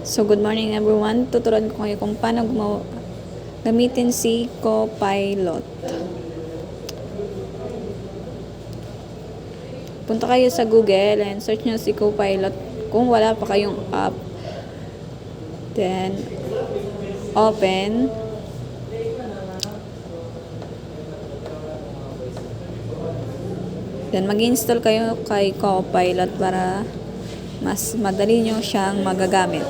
So, good morning everyone. Tuturuan ko kayo kung paano gamitin si Copilot. Punta kayo sa Google and search nyo si Copilot kung wala pa kayong app. Then, open. Then, mag-install kayo kay Copilot para mas madali nyo siyang magagamit.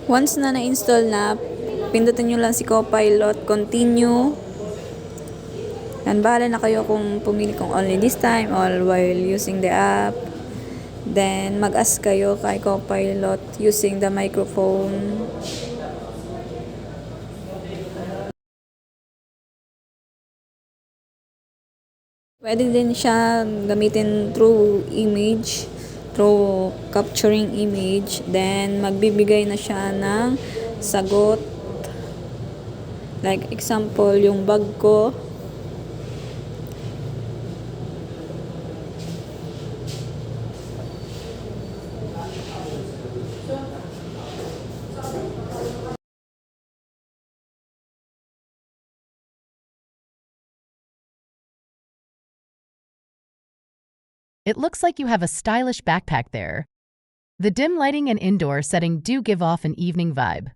Once na na-install na, pindutin nyo lang si Copilot, continue. And bahala na kayo kung pumili kung only this time or while using the app. Then, mag-ask kayo kay Copilot using the microphone. Pwede din siya gamitin through image, through capturing image. Then, magbibigay na siya ng sagot. Like, example, yung bag ko. It looks like you have a stylish backpack there. The dim lighting and indoor setting do give off an evening vibe.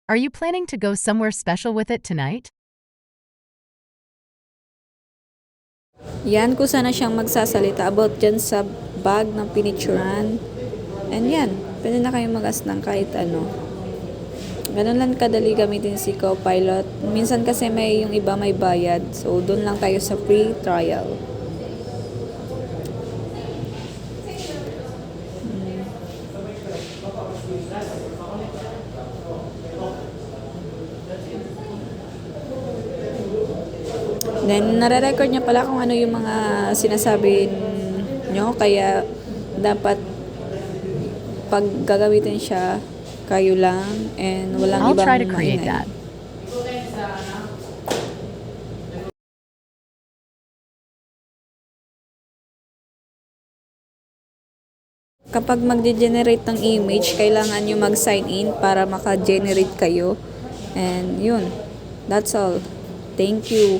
Are you planning to go somewhere special with it tonight? Yan, kung sana siyang magsasalita about dyan sa bag ng pinicturan. And yan, pwede na kayong mag-ask ng kahit ano. Ganun lang kadali gamitin si Copilot. Minsan kasi may yung iba may bayad. So, doon lang tayo sa free trial. Then, nare-record niya pala kung ano yung mga sinasabi nyo. Kaya, dapat pag gagamitin siya, kayo lang and walang I'll ibang try to create maingay. that. Kapag mag-generate ng image, kailangan nyo mag-sign in para maka-generate kayo. And yun, that's all. Thank you.